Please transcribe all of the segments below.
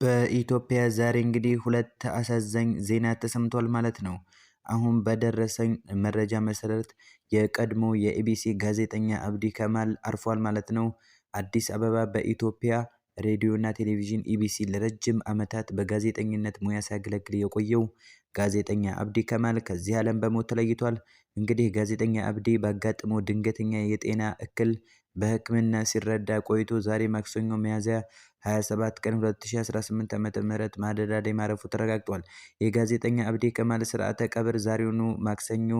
በኢትዮጵያ ዛሬ እንግዲህ ሁለት አሳዛኝ ዜና ተሰምቷል ማለት ነው። አሁን በደረሰኝ መረጃ መሰረት የቀድሞ የኢቢሲ ጋዜጠኛ አብዲ ከማል አርፏል ማለት ነው። አዲስ አበባ በኢትዮጵያ ሬዲዮና ቴሌቪዥን ኢቢሲ ለረጅም ዓመታት በጋዜጠኝነት ሙያ ሲያገለግል የቆየው ጋዜጠኛ አብዲ ከማል ከዚህ ዓለም በሞት ተለይቷል። እንግዲህ ጋዜጠኛ አብዲ ባጋጠመው ድንገተኛ የጤና እክል በሕክምና ሲረዳ ቆይቶ ዛሬ ማክሰኞ ሚያዝያ 27 ቀን 2018 ዓ.ም ማለዳ ላይ ማረፉ ተረጋግጧል። የጋዜጠኛ አብዲ ከማል ስርዓተ ቀብር ዛሬውኑ ማክሰኞ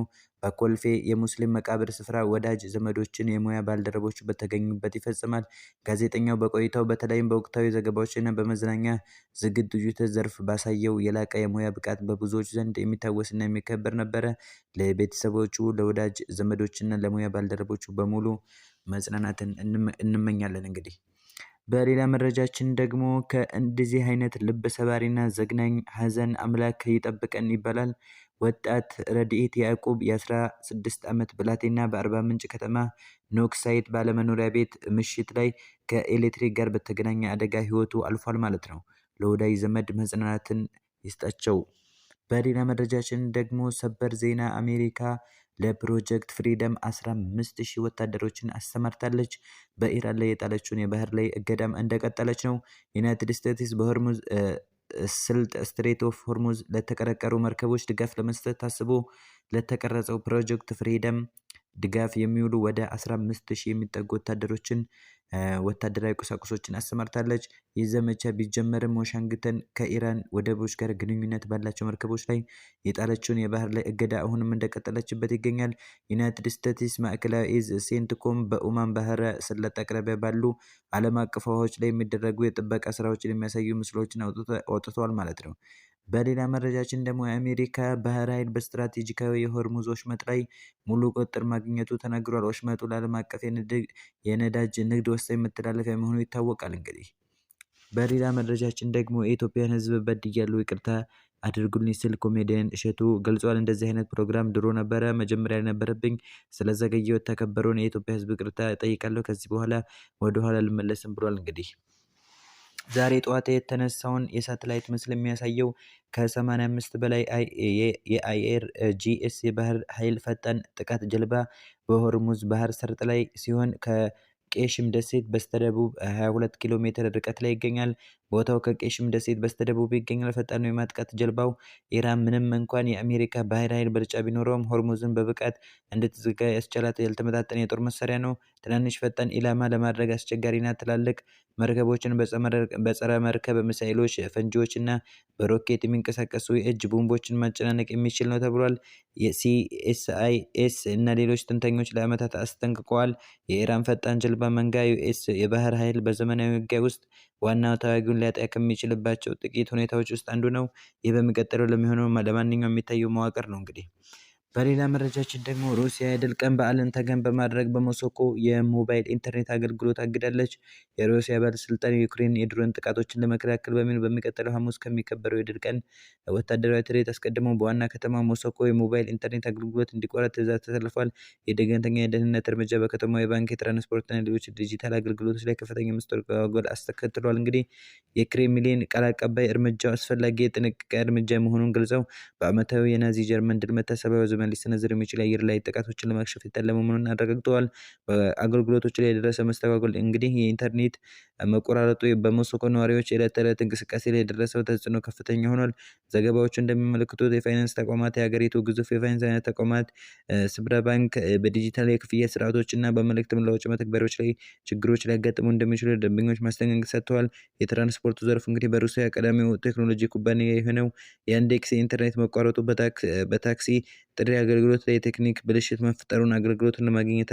በኮልፌ የሙስሊም መቃብር ስፍራ ወዳጅ ዘመዶችን የሙያ ባልደረቦች በተገኙበት ይፈጽማል። ጋዜጠኛው በቆይታው በተለይም በወቅታዊ ዘገባዎችና በመዝናኛ ዝግጅቶች ዘርፍ ባሳየው የላቀ የሙያ ብቃት በብዙዎች ዘንድ የሚታወስና የሚከበር ነበረ። ለቤተሰቦቹ፣ ለወዳጅ ዘመዶችና ለሙያ ባልደረቦቹ በሙሉ መጽናናትን እንመኛለን። እንግዲህ በሌላ መረጃችን ደግሞ ከእንደዚህ አይነት ልብ ሰባሪና ዘግናኝ ሀዘን አምላክ ይጠብቀን ይባላል። ወጣት ረድኤት ያዕቆብ የ16 ዓመት ብላቴና በአርባ ምንጭ ከተማ ኖክሳይት ባለመኖሪያ ቤት ምሽት ላይ ከኤሌክትሪክ ጋር በተገናኘ አደጋ ህይወቱ አልፏል ማለት ነው። ለወዳጅ ዘመድ መጽናናትን ይስጣቸው። በሌላ መረጃችን ደግሞ ሰበር ዜና አሜሪካ ለፕሮጀክት ፍሪደም 15,000 ወታደሮችን አሰማርታለች። በኢራን ላይ የጣለችውን የባህር ላይ እገዳም እንደቀጠለች ነው። ዩናይትድ ስቴትስ በሆርሙዝ ስልጥ ስትሬት ኦፍ ሆርሙዝ ለተቀረቀሩ መርከቦች ድጋፍ ለመስጠት ታስቦ ለተቀረጸው ፕሮጀክት ፍሪደም ድጋፍ የሚውሉ ወደ 15,000 የሚጠጉ ወታደራዊ ቁሳቁሶችን አሰማርታለች። ይህ ዘመቻ ቢጀመርም ዋሽንግተን ከኢራን ወደቦች ጋር ግንኙነት ባላቸው መርከቦች ላይ የጣለችውን የባህር ላይ እገዳ አሁንም እንደቀጠለችበት ይገኛል። ዩናይትድ ስቴትስ ማዕከላዊ እዝ ሴንትኮም በኦማን ባህረ ሰላጤ አቅራቢያ ባሉ ዓለም አቀፍ ውሃዎች ላይ የሚደረጉ የጥበቃ ስራዎችን የሚያሳዩ ምስሎችን አውጥተዋል ማለት ነው። በሌላ መረጃችን ደግሞ የአሜሪካ ባህር ኃይል በስትራቴጂካዊ የሆርሙዝ ወሽመጥ ላይ ሙሉ ቁጥጥር ማግኘቱ ተነግሯል። ወሽመጡ ለዓለም አቀፍ የነዳጅ ንግድ ወሳኝ መተላለፊያ መሆኑ ይታወቃል። እንግዲህ በሌላ መረጃችን ደግሞ የኢትዮጵያን ሕዝብ በድያለሁ ይቅርታ አድርጉልኝ ሲል ኮሜዲያን እሸቱ ገልጿል። እንደዚህ አይነት ፕሮግራም ድሮ ነበረ መጀመሪያ ነበረብኝ፣ ስለዘገየው የተከበረውን የኢትዮጵያ ሕዝብ ይቅርታ እጠይቃለሁ። ከዚህ በኋላ ወደኋላ ልመለስም ብሏል። እንግዲህ ዛሬ ጠዋት የተነሳውን የሳተላይት ምስል የሚያሳየው ከ85 በላይ የአይኤር ጂኤስ የባህር ኃይል ፈጣን ጥቃት ጀልባ በሆርሙዝ ባህር ሰርጥ ላይ ሲሆን ከቄሽም ደሴት በስተደቡብ 22 ኪሎ ሜትር ርቀት ላይ ይገኛል። ቦታው ከቄሽም ደሴት በስተደቡብ ይገኛል። ፈጣኑ የማጥቃት ጀልባው ኢራን ምንም እንኳን የአሜሪካ ባህር ኃይል ብልጫ ቢኖረውም ሆርሙዝን በብቃት እንድትዘጋ ያስቻላት ያልተመጣጠነ የጦር መሳሪያ ነው። ትናንሽ ፈጣን ኢላማ ለማድረግ አስቸጋሪና ትላልቅ መርከቦችን በጸረ መርከብ ሚሳኤሎች፣ ፈንጂዎችና በሮኬት የሚንቀሳቀሱ የእጅ ቦምቦችን ማጨናነቅ የሚችል ነው ተብሏል። የሲኤስአይኤስ እና ሌሎች ትንተኞች ለዓመታት አስጠንቅቀዋል። የኢራን ፈጣን ጀልባ መንጋ ዩኤስ የባህር ኃይል በዘመናዊ ውጊያ ውስጥ ዋናው ተዋጊውን ሊያጣ ከሚችልባቸው ጥቂት ሁኔታዎች ውስጥ አንዱ ነው። ይህ በሚቀጥለው ለሚሆነው ለማንኛውም የሚታየው መዋቅር ነው። እንግዲህ በሌላ መረጃችን ደግሞ ሩሲያ የድል ቀን በዓልን ተገን በማድረግ በሞስኮ የሞባይል ኢንተርኔት አገልግሎት አግዳለች። የሩሲያ ባለስልጣን የዩክሬን የድሮን ጥቃቶችን ለመከላከል በሚል በሚቀጥለው ሐሙስ ከሚከበረው የድል ቀን ወታደራዊ ትርኢት አስቀድሞ በዋና ከተማ ሞስኮ የሞባይል ኢንተርኔት አገልግሎት እንዲቋረጥ ትዕዛዝ ተላልፏል። የድንገተኛ የደህንነት እርምጃ በከተማው የባንክ፣ የትራንስፖርትና ሌሎች ዲጂታል አገልግሎቶች ላይ ከፍተኛ መስተጓጎል አስከትሏል። እንግዲህ የክሬምሊን ቃል አቀባይ እርምጃው አስፈላጊ የጥንቃቄ እርምጃ መሆኑን ገልጸው በዓመታዊ የናዚ ጀርመን ድል መታሰቢያ ዘመን ሊሰነዘር የሚችል የአየር ላይ ጥቃቶችን ለማክሸፍ የታለመ መሆኑን አረጋግጠዋል። በአገልግሎቶች ላይ የደረሰ መስተጓጎል እንግዲህ የኢንተርኔት መቆራረጡ በሞስኮ ነዋሪዎች የዕለት ተዕለት እንቅስቃሴ ላይ የደረሰው ተጽዕኖ ከፍተኛ ሆኗል። ዘገባዎቹ እንደሚመለክቱት የፋይናንስ ተቋማት፣ የሀገሪቱ ግዙፍ የፋይናንስ ተቋማት ስብረ ባንክ በዲጂታል የክፍያ ስርዓቶች እና በመልእክት መለዋወጫ መተግበሪያዎች ላይ ችግሮች ሊያጋጥሙ እንደሚችሉ ደንበኞች ማስጠንቀቂያ ሰጥተዋል። የትራንስፖርቱ ዘርፍ እንግዲህ በሩሲያ ቀዳሚው ቴክኖሎጂ ኩባንያ የሆነው ያንዴክስ የኢንተርኔት መቋረጡ በታክሲ ጥሪ አገልግሎት ላይ የቴክኒክ ብልሽት መፍጠሩን አገልግሎቱን ለማግኘት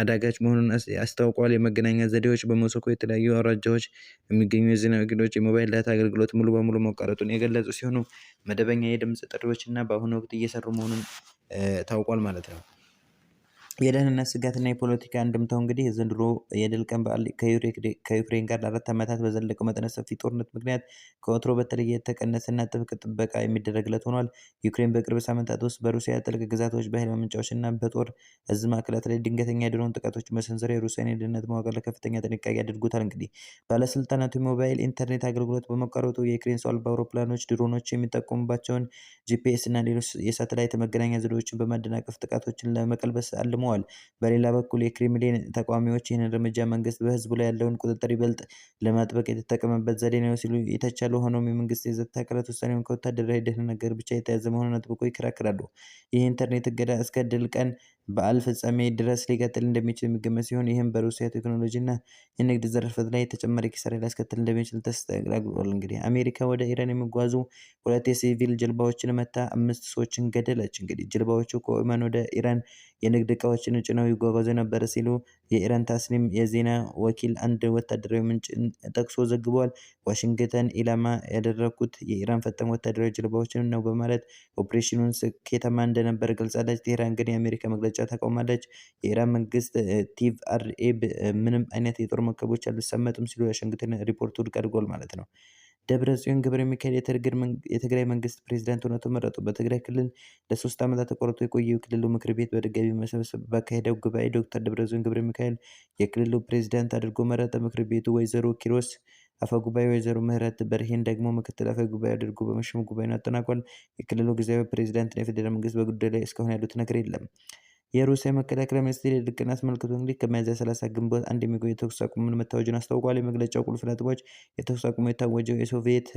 አዳጋች መሆኑን አስታውቋል። የመገናኛ ዘዴዎች በሞስኮ የተለያዩ አውራጃዎች የሚገኙ የዜና ወኪሎች የሞባይል ዳታ አገልግሎት ሙሉ በሙሉ መቋረጡን የገለጹ ሲሆኑ መደበኛ የድምፅ ጥሪዎች እና በአሁኑ ወቅት እየሰሩ መሆኑን ታውቋል ማለት ነው። የደህንነት ስጋትና የፖለቲካ አንድምታው እንግዲህ የዘንድሮ የድል ቀን በዓል ከዩክሬን ጋር ለ4 ዓመታት በዘለቀው መጠነ ሰፊ ጦርነት ምክንያት ከወትሮ በተለየ የተቀነሰና ጥብቅ ጥበቃ የሚደረግለት ሆኗል። ዩክሬን በቅርብ ሳምንታት ውስጥ በሩሲያ ጥልቅ ግዛቶች፣ በኃይል ማመንጫዎችና በጦር እዝ ማዕከላት ላይ ድንገተኛ የድሮን ጥቃቶች መሰንዘር የሩሲያን የደህንነት መዋቅር ለከፍተኛ ጥንቃቄ አድርጎታል። እንግዲህ ባለስልጣናቱ የሞባይል ኢንተርኔት አገልግሎት በመቋረጡ የዩክሬን ሰው አልባ አውሮፕላኖች ድሮኖች የሚጠቀሙባቸውን ጂፒኤስ እና ሌሎች የሳተላይት መገናኛ ዘዴዎችን በማደናቀፍ ጥቃቶችን ለመቀልበስ አልመዋል። በሌላ በኩል የክሬምሊን ተቃዋሚዎች ይህን እርምጃ መንግስት በህዝቡ ላይ ያለውን ቁጥጥር ይበልጥ ለማጥበቅ የተጠቀመበት ዘዴ ነው ሲሉ ይተቻሉ። ሆኖም የመንግስት የጸጥታ አካላት ውሳኔውን ከወታደራዊ ደህንነት ጋር ብቻ የተያዘ መሆኑን አጥብቀው ይከራከራሉ። ይህ ኢንተርኔት እገዳ እስከ ድል ቀን በዓል ፍጻሜ ድረስ ሊቀጥል እንደሚችል የሚገመት ሲሆን ይህም በሩሲያ ቴክኖሎጂና የንግድ ዘርፍ ላይ ተጨማሪ ኪሳራ ሊያስከትል እንደሚችል ተስተናግዷል። እንግዲህ አሜሪካ ወደ ኢራን የሚጓዙ 2 የሲቪል ጀልባዎችን መታ 5 ሰዎችን ገደለች። እንግዲህ ጀልባዎቹ ከኦማን ወደ ኢራን የንግድ እቃዎችን ጭነው ይጓጓዙ ነበር ሲሉ የኢራን ታስኒም የዜና ወኪል አንድ ወታደራዊ ምንጭን ጠቅሶ ዘግቧል። ዋሽንግተን ኢላማ ያደረኩት የኢራን ፈጣን ወታደራዊ ጀልባዎችን ነው በማለት ኦፕሬሽኑን ስኬታማ እንደነበር ገልጻለች። ቴህራን ግን የአሜሪካ መግለጫ ተቃውማለች። የኢራን መንግስት ቲቭአርኤ ምንም አይነት የጦር መርከቦች አልሰመጡም ሲሉ የዋሽንግተን ሪፖርት ውድቅ አድርጓል ማለት ነው። ደብረጽዮን ገብረ ሚካኤል የትግራይ መንግስት ፕሬዝዳንት ሆነው ተመረጡ። በትግራይ ክልል ለ3 ዓመታት ተቋርጦ የቆየው የክልሉ ምክር ቤት በድጋሚ መሰብሰብ ባካሄደው ጉባኤ ዶክተር ደብረጽዮን ገብረ ሚካኤል የክልሉ ፕሬዝዳንት አድርጎ መረጠ። ምክር ቤቱ ወይዘሮ ኪሮስ አፈ ጉባኤ፣ ወይዘሮ ምህረት በርሄን ደግሞ ምክትል አፈ ጉባኤ አድርጎ በመሾም ጉባኤውን አጠናቋል። የክልሉ ጊዜያዊ ፕሬዝዳንትና የፌዴራል መንግስት በጉዳዩ ላይ እስካሁን ያሉት ነገር የለም። የሩሲያ መከላከያ ሚኒስቴር የድል ቀን አስመልክቶ እንግዲህ ከሚያዝያ 30 ግንቦት 1 የሚቆይ የተኩስ አቁም መታወጁን አስታውቋል። የመግለጫው ቁልፍ ነጥቦች የተኩስ አቁሙ የታወጀው የሶቪየት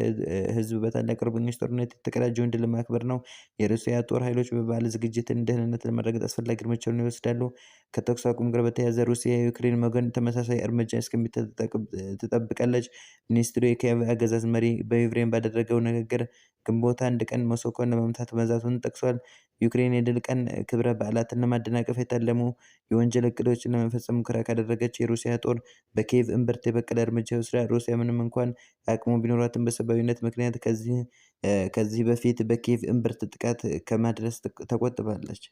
ህዝብ በታላቅ አርበኞች ጦርነት የተቀዳጀውን ድል ለማክበር ነው። የሩሲያ ጦር ኃይሎች በበዓል ዝግጅትን ደህንነት ለማረጋገጥ አስፈላጊ እርምጃዎችን ይወስዳሉ። ከተኩስ አቁም ጋር በተያያዘ ሩሲያ የዩክሬን ወገን ተመሳሳይ እርምጃ ትጠብቃለች። ሚኒስትሩ የኪየቭ አገዛዝ መሪ በዩክሬን ባደረገው ንግግር ግንቦት 1 ቀን ሞስኮን ለመምታት መዛቱን ጠቅሷል። ዩክሬን የድል ቀን ክብረ በዓላትን ለማደናቀፍ የታለሙ የወንጀል እቅዶችን ለመፈጸም ሙከራ ካደረገች የሩሲያ ጦር በኪየቭ እምብርት የበቀለ እርምጃ ይወስዳል። ሩሲያ ምንም እንኳን አቅሙ ቢኖራትም በሰብአዊነት ምክንያት ከዚህ በፊት በኪየቭ እምብርት ጥቃት ከማድረስ ተቆጥባለች።